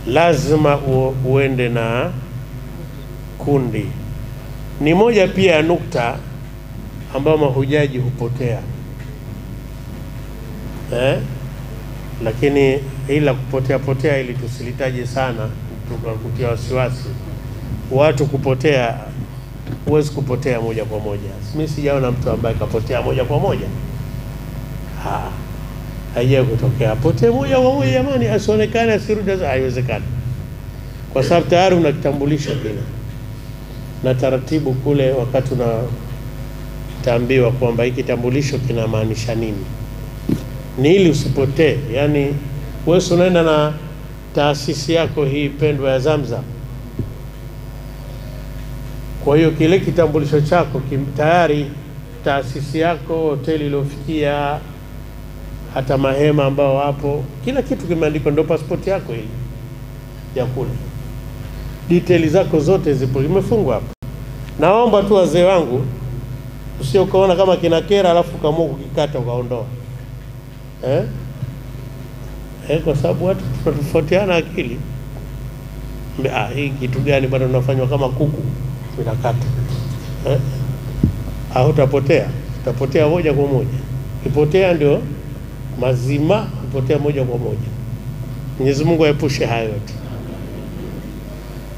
lazima uende na kundi. Ni moja pia ya nukta ambao mahujaji hupotea. Lakini ila kupotea ili tusilitaje sana, tukakutia wasiwasi. Watu kupotea, huwezi kupotea moja kwa moja. Mimi sijaona mtu ambaye kapotea moja kwa moja. Haija kutokea potea moja kwa moja jamani, asionekane asirudi, haiwezekani. Kwa sababu tayari una kitambulisho kile. Na taratibu kule wakati unataambiwa kwamba hiki kitambulisho kinamaanisha nini, ni ili usipotee. Yani wewe unaenda na taasisi yako hii pendwa ya Zamzam, kwa hiyo kile kitambulisho chako tayari taasisi yako, hoteli iliyofikia, hata mahema ambao wapo, kila kitu kimeandikwa, ndio passport yako ile ya kule. Details zako zote zipo, imefungwa hapo. Naomba tu wazee wangu usio kaona kama kinakera alafu kaamua kukikata ukaondoa. Kwa sababu watu tunatofautiana akili. Hii kitu gani bado tunafanywa kama kuku tunakata. Utapotea moja kwa moja. Kipotea ndio mazima, kipotea moja kwa moja. Mwenyezi Mungu aepushe hayo yote.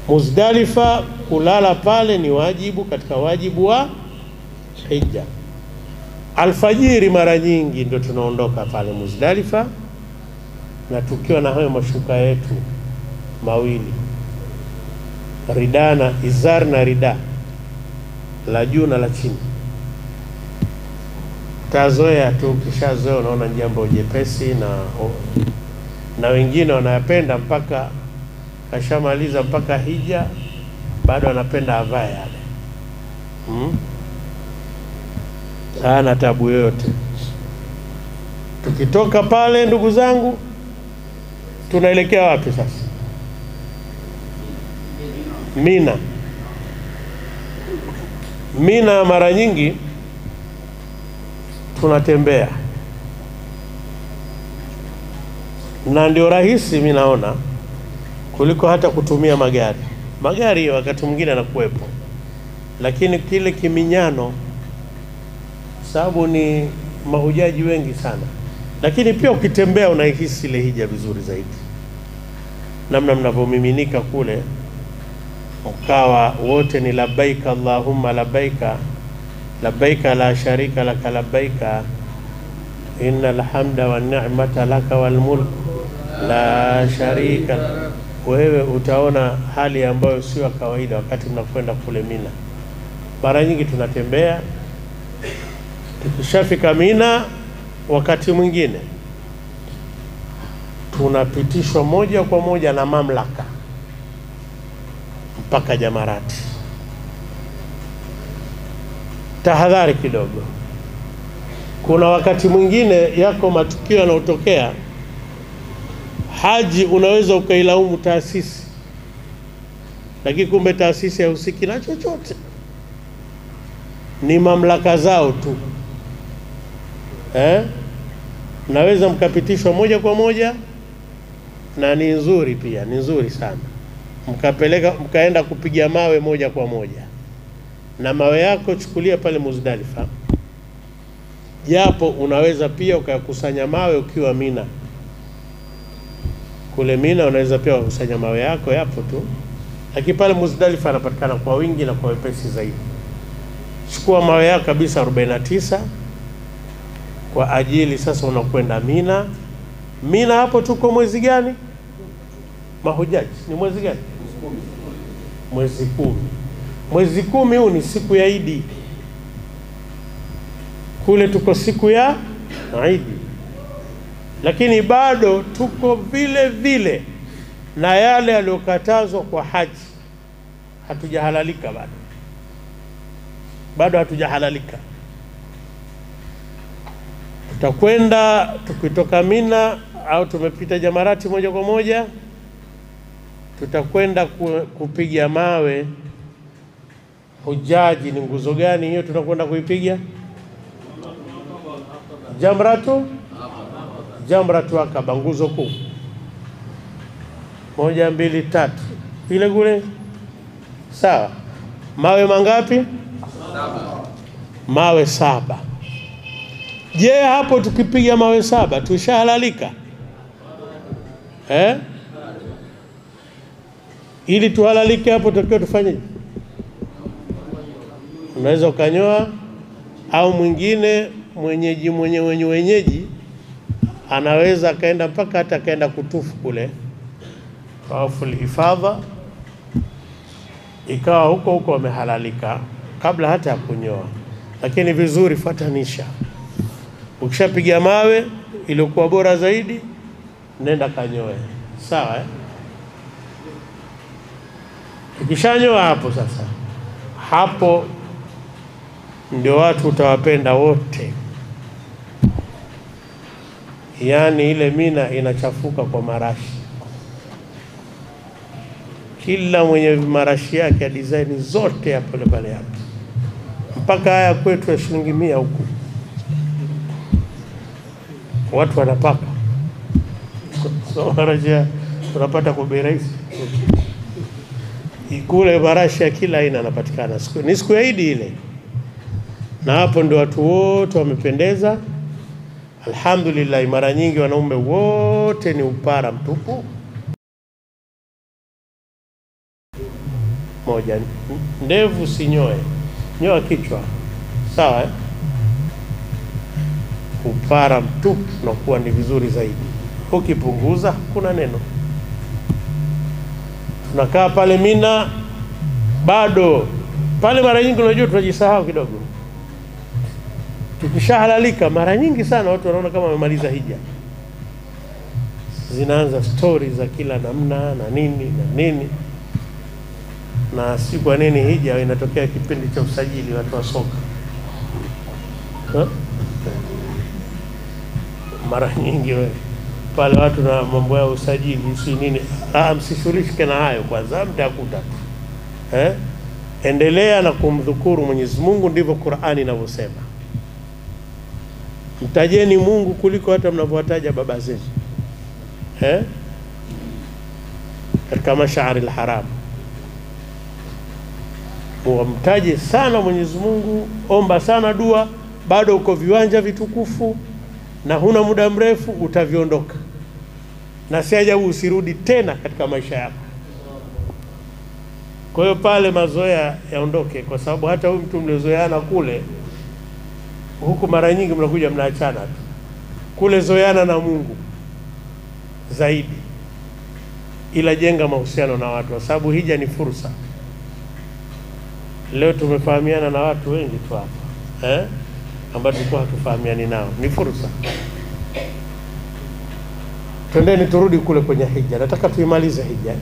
Muzdalifa, kulala pale ni wajibu katika wajibu wa hija. Alfajiri mara nyingi ndio tunaondoka pale Muzdalifa, na tukiwa na hayo mashuka yetu mawili, ridana, izar na rida, la juu na la chini. Tazoea tu, kishazoea unaona jambo jepesi, na wengine wanayapenda mpaka kashamaliza mpaka hija bado anapenda avae yale. Hana tabu yote. Tukitoka pale ndugu zangu, tunaelekea wapi sasa? Mina. Mina mara nyingi tunatembea, na ndio rahisi mimi naona kuliko hata kutumia magari. Magari wakati mwingine yanakuwepo, lakini kile kiminyano, sababu ni mahujaji wengi sana. Lakini pia ukitembea unahisi ile hija vizuri zaidi, namna mnavomiminika kule, ukawa wote ni labbaika Allahumma labbaika labbaika la sharika laka labbaika innal hamda wan ni'mata laka wal mulk la sharika. Wewe utaona hali ambayo sio kawaida wakati mnakwenda kule Mina. Mara nyingi tunatembea. Tukishafika Mina, wakati mwingine tunapitishwa moja kwa moja na mamlaka mpaka Jamarati. Tahadhari kidogo. Kuna wakati mwingine yako matukio yanayotokea haji, unaweza ukailaumu taasisi, lakini kumbe taasisi haihusiki na chochote, ni mamlaka zao tu. Naweza mkapitishwa moja kwa moja, na ni nzuri pia, ni nzuri sana. Mkaenda kupiga mawe moja kwa moja, na mawe yako chukulia pale Muzdalifa. Japo unaweza pia ukakusanya mawe ukiwa Mina. Kule Mina unaweza pia kukusanya mawe yako, yapo tu. Lakini pale Muzdalifa yanapatikana kwa wingi na kwa wepesi zaidi. Chukua mawe yako kabisa 49 kwa ajili sasa unakwenda Mina. Mina hapo tuko mwezi gani? Mahujaji ni mwezi gani? Mwezi 10. Mwezi 10 huu ni siku ya Idi. Kule tuko siku ya Idi, lakini bado tuko vile vile na yale yaliyokatazwa kwa haji. Hatujahalalika bado hatujahalalika. Tutakwenda tukitoka Mina au tumepita Jamarati moja kwa moja, tutakwenda kupiga mawe. Hujaji ni nguzo gani hiyo tunakwenda kuipiga? Jamratu Akaba, nguzo kuu. 1 2 3 ile kule. Sawa. Mawe mangapi? 7. Mawe 7. Je, hapo tukipiga mawe 7 tushahalalika? Ili tuhalalike hapo tutakiwa tufanye. Unaweza ukanyoa, au mwingine wenyeji anaweza akaenda mpaka hata akaenda kutufu kule tawaful ifadha, ikawa huko wamehalalika kabla hata ya kunyoa. Lakini vizuri fatanisha. Ukishapiga mawe ilikuwa bora zaidi, nenda kanyoe. Sawa Ukishanyoa hapo sasa, hapo ndio watu utawapenda wote. Yaani ile Mina inachafuka kwa marashi. kila mwenye marashi yake ya design zote ya pale pale hapo, mpaka haya kwetu ya shilingi 100 huku watu wanapaka. So marashi unapata kwa bei rahisi. Kule marashi ya kila aina yanapatikana. Ni siku ya Eid ile, na hapo ndio watu wote wamependeza. Alhamdulillah, mara nyingi wanaume wote ni upara mtupu. Moja, ndevu sinyoe, nyoa kichwa, sawa upara mtupu na kuwa ni vizuri zaidi. Ukipunguza kuna neno. Tunakaa pale Mina bado pale, mara nyingi unajua tunajisahau kidogo. Tukishahalalika mara nyingi sana watu wanaona kama wamemaliza hija, zinaanza stories za kila namna na nini, na si kwa nini hija inatokea kipindi cha usajili watu wa soka. Mara nyingi pale watu na mambo ya usajili si nini, msishughulike na hayo kwanza, mtakuta endelea na kumdhukuru Mwenyezi Mungu, ndivyo Qur'ani inavyosema. Mtajeni Mungu kuliko hata mnavyowataja baba zenu. Katika mash'ari al-haram mtaje sana Mwenyezi Mungu, omba sana dua. Bado uko viwanja vitukufu na huna muda mrefu utaviondoka, na si ajabu usirudi tena katika maisha yako. Kwa hiyo pale mazoea yaondoke, kwa sababu hata huyu mtu mliozoeana kule, huku mara nyingi mnakuja mnaachana tu. Kule zoeana na Mungu zaidi, ila jenga mahusiano na watu, kwa sababu hija ni fursa. Leo tumefahamiana na watu wengi tu hapa ambao tulikuwa hatufahamiani nao, ni fursa. Twendeni turudi kule kwenye hija. Nataka tuimalize hija.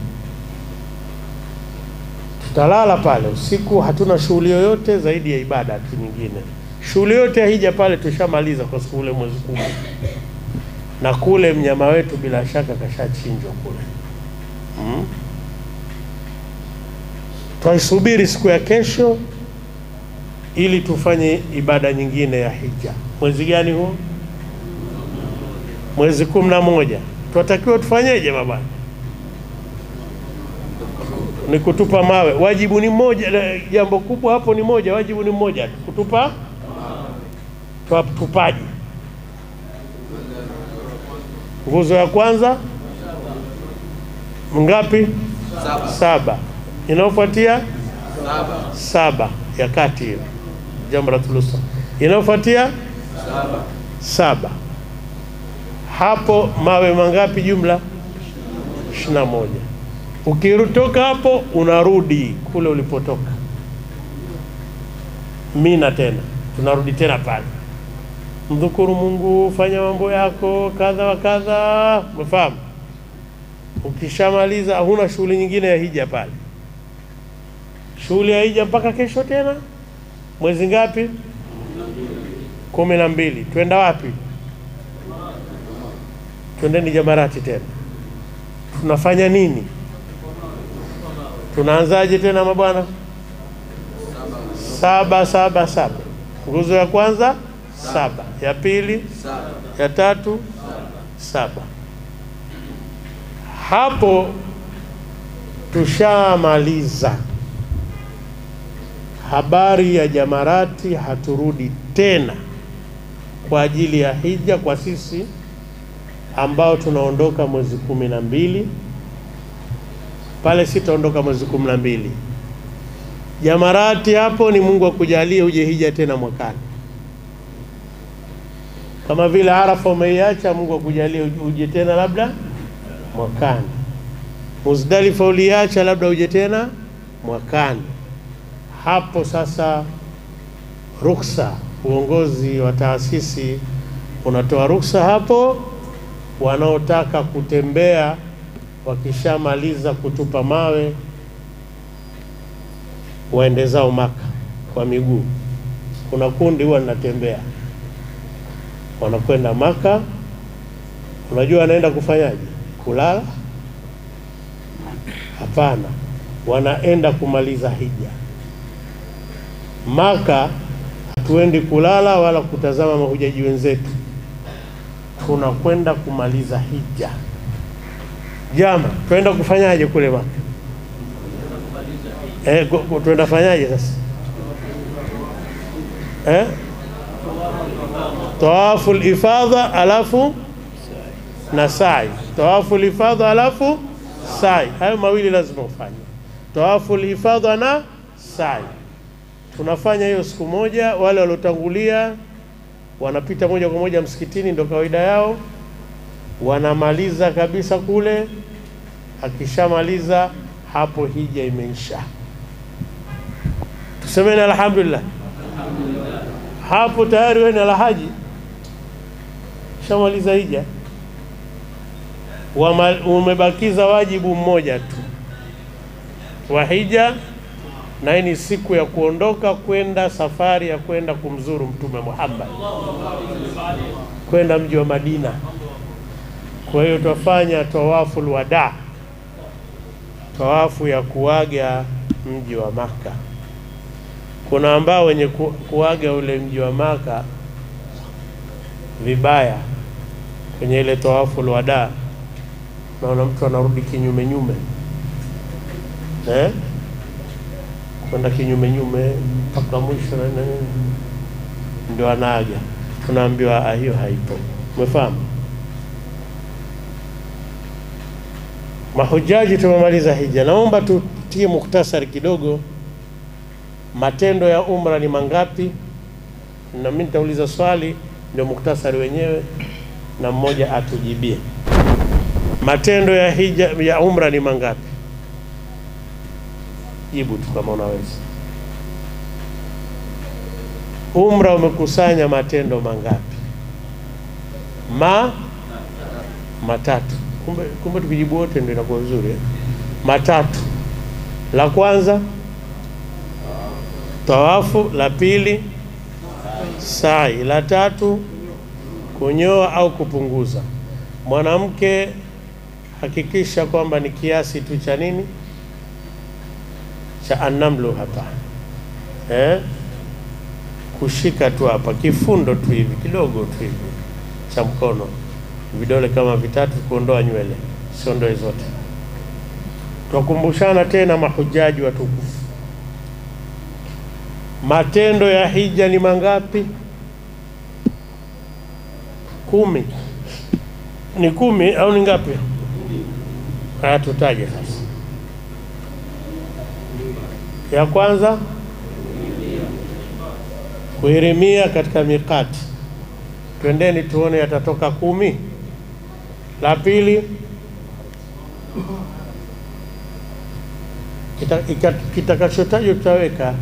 Tutalala pale usiku, hatuna shughuli yoyote zaidi ya ibada tu nyingine. Shughuli yote ya hija pale tushamaliza kwa siku ule mwezi 10. Na kule mnyama wetu bila shaka kashachinjwa kule. Tuisubiri siku ya kesho ili tufanye ibada nyingine ya hija. Mwezi gani huo? Mwezi 11. Tunatakiwa tufanyeje mabwana? Ni kutupa mawe. Wajibu ni mmoja, jambo kubwa hapo ni moja, wajibu ni mmoja, kutupa tupaji. Nguzo ya kwanza ngapi? 7. Inayofuatia 7 ya kati hiyo Jamratul Wusta. Inayofuatia 7. Hapo mawe mangapi jumla? 21. Ukitoka hapo unarudi kule ulipotoka Mina tena, tunarudi tena pale. Mdhukuru Mungu, fanya mambo yako kadha wa kadha, umefahamu? Ukishamaliza huna shughuli nyingine ya hija pale. Shughuli ya hija mpaka kesho tena. Mwezi ngapi? 12. Twenda wapi? Twendeni Jamarati tena. Tunafanya nini? Tunaanzaje tena mabwana? 7. Nguzo ya kwanza 7, ya pili 7, ya tatu 7. Hapo tushamaliza habari ya Jamarati. Haturudi tena kwa ajili ya hija kwa sisi ambao tunaondoka mwezi 12. Pale sitaondoka mwezi 12. Jamarati hapo ni Mungu akujalie uje hija tena mwakani. Kama vile Arafa umeiacha, Mungu akujalie uje tena labda mwakani. Muzdalifa uliacha, labda uje tena mwakani. Hapo sasa ruksa, uongozi wa taasisi unatoa ruksa hapo. Wanaotaka kutembea wakishamaliza kutupa mawe waende zao Maka kwa miguu. Kuna kundi huwa linatembea, wanakwenda Maka. Unajua anaenda kufanyaje? Kulala? Hapana, wanaenda kumaliza hija. Maka hatuendi kulala wala kutazama mahujaji wenzetu, tunakwenda kumaliza hija. Jama, tuenda kufanyaje kule Maka? Tuenda fanyaje sasa? Tawaful ifadha alafu na sa'i. Tawaful ifadha alafu sa'i. Hayo mawili lazima ufanye. Tawaful ifadha na sa'i. Tunafanya hiyo siku moja. Wale waliotangulia wanapita moja kwa moja msikitini, ndio kawaida yao. Wanamaliza kabisa kule. Akishamaliza hapo hija imeisha. Tusemeni alhamdulillah. Hapo tayari wewe ni alhaji, shamaliza hija. Umebakiza wajibu mmoja tu wa hija, na hii ni siku ya kuondoka kwenda safari ya kwenda kumzuru Mtume Muhammad, kwenda mji wa Madina. Kwa hiyo tutafanya tawaful wada, tawafu ya kuaga mji wa Maka. Kuna ambao wenye kuaga ule mji wa Maka vibaya kwenye ile tawaful wada, naona mtu anarudi kinyume nyume, kwenda kinyume nyume mpaka mwisho na ndio anaaga. Tunaambiwa hiyo haipo. Umefahamu? Mahujaji tumemaliza hija. Naomba tutie mukhtasari kidogo. Matendo ya umra ni mangapi? Na mimi nitauliza swali, ndio mukhtasari wenyewe, na mmoja atujibie. Matendo ya hija ya umra ni mangapi? Jibu tu kama unaweza. Umra umekusanya matendo mangapi? Matatu. Kumbe tukijibu wote ndio inakuwa vizuri. Matatu. La kwanza tawafu, la pili sa'i, la tatu kunyoa au kupunguza. Mwanamke hakikisha kwamba ni kiasi tu cha nini, cha anamlu hapa, kushika tu hapa kifundo tu hivi kidogo tu hivi cha mkono, vidole kama vitatu, kuondoa nywele, siondoe zote. Tukumbushana tena mahujaji watukufu, matendo ya hija ni mangapi? 10. Ni 10 au ni ngapi? Tutaje sasa. Ya kwanza kuhirimia katika mikati. Twendeni tuone yatatoka 10. La pili kitakachotajwa tutaweka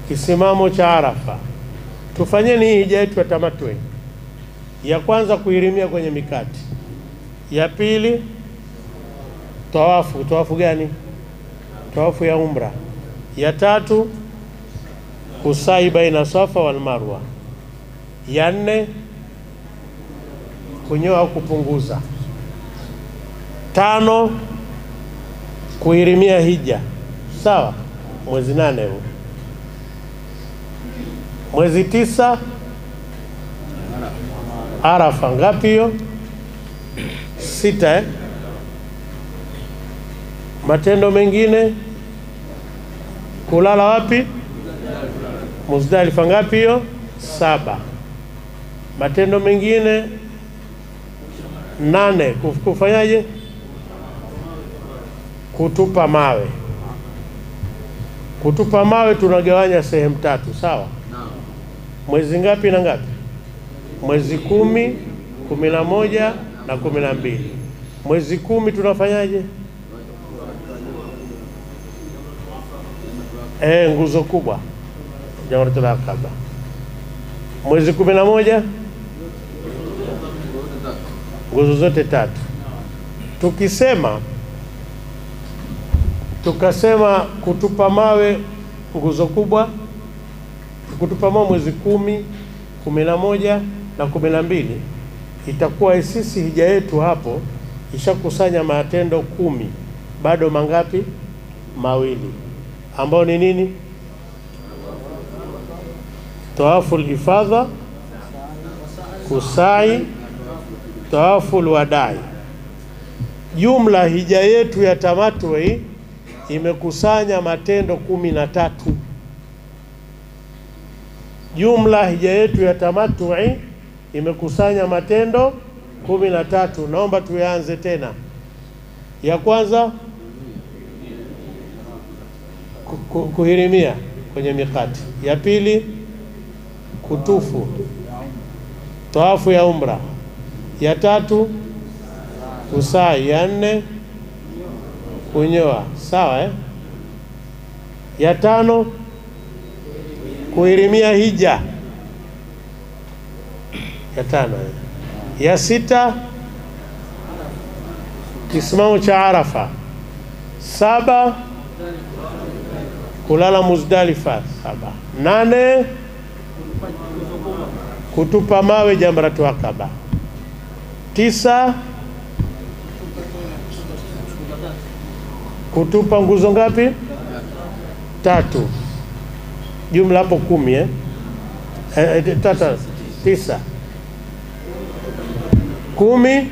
kisimamo cha Arafa. Tufanyeni hii hija yetu ya tamattu. Ya kwanza kuhirimia kwenye mikati. Ya pili tawafu. Tawafu gani? Tawafu ya umra. Ya tatu kusai baina Safa wal Marwa. Ya 4 kunyoa au kupunguza. 5 kuhirimia hija. Sawa? Mwezi 8 huu. Mwezi 9 Arafa. Ngapi hiyo? 6. Matendo mengine kulala wapi? Muzdalifa. Ngapi hiyo? 7. Matendo mengine 8 kufanyaje? Kutupa mawe. Kutupa mawe tunagawanya sehemu 3, sawa? Mwezi ngapi na ngapi? Mwezi 10, 11 na 12. Mwezi 10 tunafanyaje? Nguzo kubwa, Jamratul Aqaba. Mwezi 11 nguzo zote 3. Tukasema kutupa mawe nguzo kubwa, kutupa mawe mwezi 10, 11 na 12, itakuwa sisi hija yetu hapo ishakusanya matendo 10. Bado mangapi? mawili, ambao ni nini? Tawaful ifadha, kusai, tawaful wadai. Jumla hija yetu ya tamattu'i imekusanya matendo 13. Jumla hija yetu ya tamattu'i imekusanya matendo 13. Naomba tuanze tena. Ya kwanza kuhirimia kwenye mikati. Ya pili kutufu, tawafu ya umra. Ya tatu kusai. Ya nne kunyoa, sawa eh? Ya tano kuhirimia hija, ya tano eh? Ya sita kisimamo cha Arafa. 7 kulala Muzdalifa. 8 kutupa mawe Jamratul Aqaba. 9 kutupa nguzo ngapi? 3. Jumla hapo 10 9. 10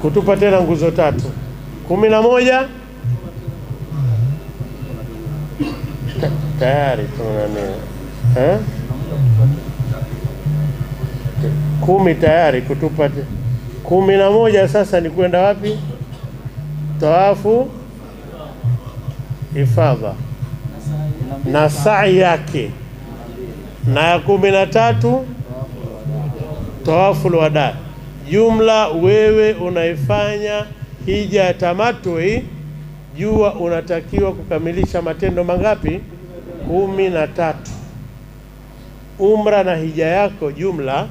kutupa tena nguzo 3. 11 tayari tunanene 10 tayari kutupa. 11 sasa ni kwenda wapi? Tawafu ifadha na sa'i yake. Na ya 13 tawaful wada. Jumla wewe unaifanya hija ya tamattu'i, jua unatakiwa kukamilisha matendo mangapi? 13. Umra na hija yako jumla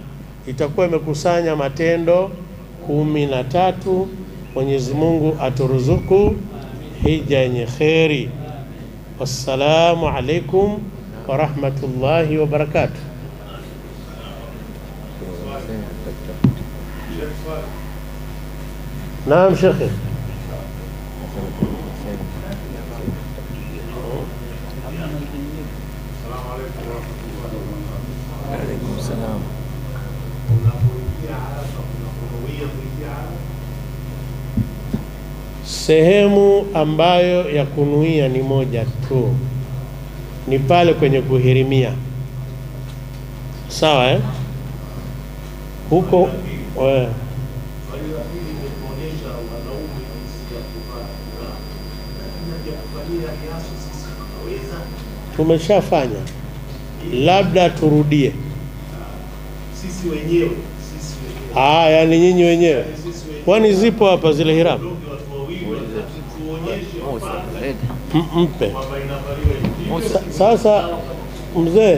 itakuwa imekusanya matendo 13. Mwenyezi Mungu aturuzuku hija yenye kheri. Wassalamu alaikum wa rahmatullahi wa barakatuh. Naam Sheikh. Sehemu ambayo ya kunuia ni moja tu, ni pale kwenye kuhirimia, sawa eh? Huko tumeshafanya, labda turudie sisi wenyewe. Yani nyinyi wenyewe, kwani zipo hapa zile hiramu? Mpe sasa mzee,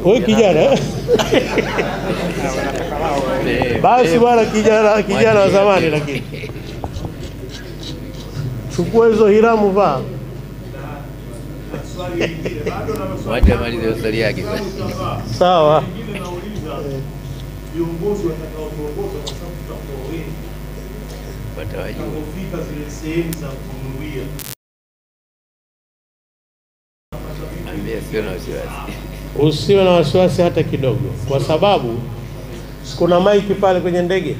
wewe kijana basi bwana, kijana wa zamani, lakini chukua hizo hiramu vaa. Wacha malize swali yake. Sawa. Viongozi watakaoongoza kwa sababu tutakuwa wengi. Watakapofika zile sehemu za kunuia. Usiwe na wasiwasi hata kidogo, kwa sababu kuna maiki pale kwenye ndege.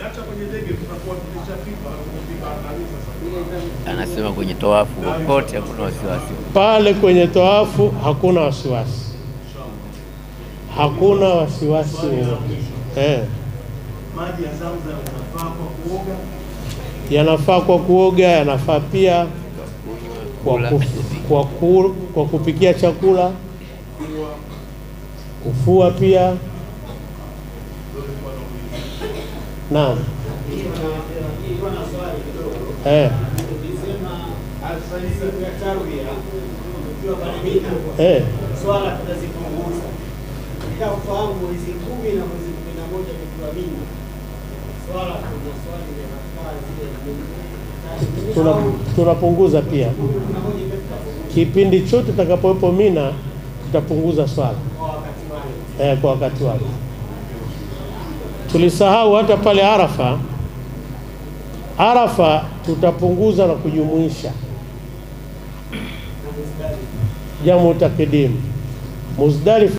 Hata kwenye ndege tutakuwa tumeshafika na kufika kanisa. Anasema kwenye tawafu popote hakuna wasiwasi. Pale kwenye tawafu hakuna wasiwasi. Hakuna wasiwasi. Maji ya Zamzam yanafaa kwa kuoga. Yanafaa kwa kuoga, yanafaa pia kwa kupikia chakula, kufua pia. Naam. Swala tutazipunguza. Nataka kufahamu mwezi 10 na mwezi 11 kwa Mina. Swala kuna swali la nafasi tunapunguza pia. Kipindi chote tutakapowepo Mina tutapunguza swala kwa wakati wake. Tulisahau hata pale Arafa Arafa tutapunguza na kujumuisha jamu takdim. Muzdalifa